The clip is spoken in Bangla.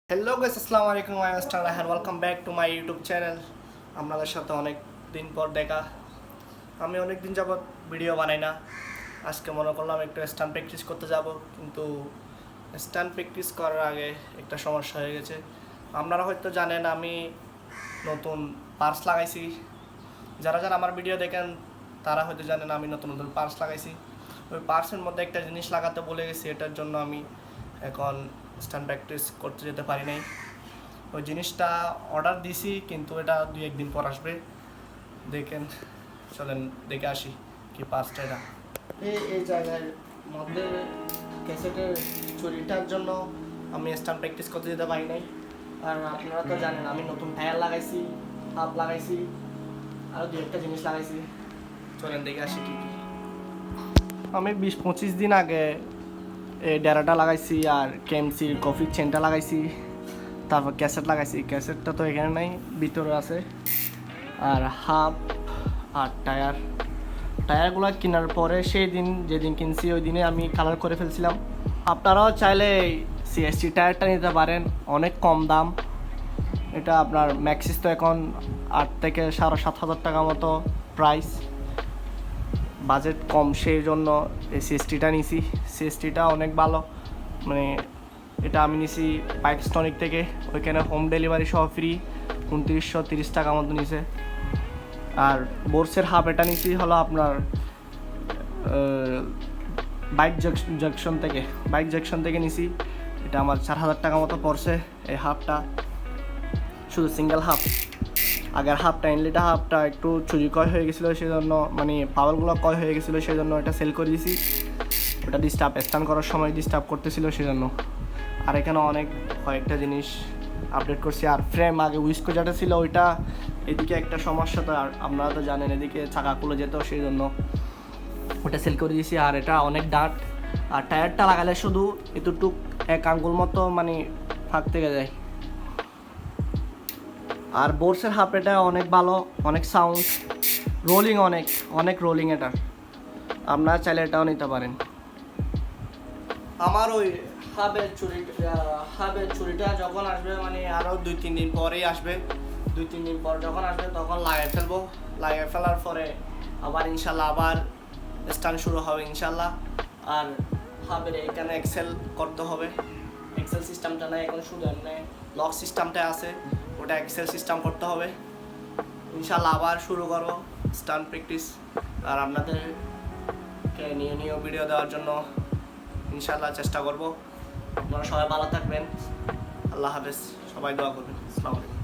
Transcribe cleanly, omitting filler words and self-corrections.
হ্যালো গাইস, আসসালামু আলাইকুম। I am mister Raihan. Welcome back to my YouTube channel. আপনাদের সাথে অনেক দিন পর দেখা। আমি অনেক দিন যাবত ভিডিও বানাই না। আজকে মনে করলাম একটু স্ট্যান্ড প্র্যাকটিস করতে যাব, কিন্তু স্ট্যান্ড প্র্যাকটিস করার আগে একটা সমস্যা হয়ে গেছে। আপনারা হয়তো জানেন আমি নতুন পার্স লাগাইছি। যারা যারা আমার ভিডিও দেখেন তারা হয়তো জানেন আমি নতুন নতুন পার্স লাগাইছি। ওই পার্সের মধ্যে একটা জিনিস লাগাতে বলে গেছি, এটার জন্য আমি এখন স্ট্যান্ড প্র্যাকটিস করতে যেতে পারি নাই। ওই জিনিসটা অর্ডার দিছি, কিন্তু এটা 2-1 দিন পর আসবে। দেখেন, চলেন দেখে আসি কি পার্সটা। এটা এই জায়গার মধ্যে ক্যাসেটের চুরিটার জন্য আমি স্ট্যান্ড প্র্যাকটিস করতে যেতে পারি নাই। আর আপনারা তো জানেন আমি নতুন টায়ার লাগাইছি, হাফ লাগাইছি, আরও 2-1টা জিনিস লাগাইছি। চলেন দেখে আসি কি কি। আমি 20-25 দিন আগে এই ডেরাটা লাগাইছি, আর কেএমসির কফির চেনটা লাগাইছি, তারপর ক্যাসেট লাগাইছি। ক্যাসেটটা তো এখানে নাই, ভিতরে আছে। আর হাফ আর টায়ারগুলো কেনার পরে সেই দিন যেদিন কিনছি ওই দিনে আমি কালার করে ফেলছিলাম। আপনারাও চাইলে সিএসটি টায়ারটা নিতে পারেন, অনেক কম দাম। এটা আপনার ম্যাক্সিস তো এখন 8 থেকে 7,500 টাকা মতো প্রাইস। বাজেট কম, সেই জন্য এই সিএসটিটা নিছি। সিএসটিটা অনেক ভালো, মানে এটা আমি নিছি পাইকস্টনিক থেকে। ওইখানে হোম ডেলিভারি সহ ফ্রি, 2930 টাকা মতো নিছে। আর বোর্সের হাফ এটা নিছি হলো আপনার বাইক জ্যাকশন থেকে নিছি। এটা আমার 4000 টাকা মতো পড়ছে এই হাফটা, শুধু সিঙ্গেল হাফ। আগের হাফটা এনলিটা হাফটা একটু চুরি কয় হয়ে গেছিলো, সেই জন্য মানে পাওয়ারগুলো কয় হয়ে গেছিলো, সেই জন্য এটা সেল করে দিয়েছি। ওটা স্ট্যান্ড করার সময় ডিস্টার্ব করতেছিল, সেই জন্য। আর এখানে অনেক কয়েকটা জিনিস আপডেট করছি। আর ফ্রেম আগে উইস্কো যেটা ছিল ওইটা, এদিকে একটা সমস্যা, তো আর আপনারা তো জানেন এদিকে চাকা খুলে যেত, সেই জন্য ওটা সেল করে দিয়েছি। আর এটা অনেক ডার্ট। আর টায়ারটা লাগালে শুধু এতটুক এক আঙ্গুল মতো মানে ফাঁক থেকে যায়। আর বোর্সের হাফ এটা অনেক ভালো, অনেক সাউন্ড, রোলিং অনেক রোলিং। এটা আপনারা চাইলে এটাও নিতে পারেন। আমার ওই হাবের চুরিটা যখন আসবে, মানে আরও 2-3 দিন পরেই আসবে। 2-3 দিন পর যখন আসবে তখন লাগিয়ে ফেলবো। লাগিয়ে ফেলার পরে আবার ইনশাল্লাহ আবার স্টান্ট শুরু হবে ইনশাল্লাহ। আর হাবের এখানে এক্সেল করতে হবে। এক্সেল সিস্টেমটা নাই এখন, শুধু এমনি লক সিস্টেমটা আছে, ওটা এক্সেল সিস্টেম করতে হবে। ইনশাল্লাহ আবার শুরু করবো স্টান্ট প্র্যাকটিস। আর আপনাদেরকে নিয়ে ভিডিও দেওয়ার জন্য ইনশাল্লাহ চেষ্টা করব। আপনারা সবাই ভালো থাকবেন। আল্লাহ হাফেজ। সবাই দোয়া করবেন। আসসালামু আলাইকুম।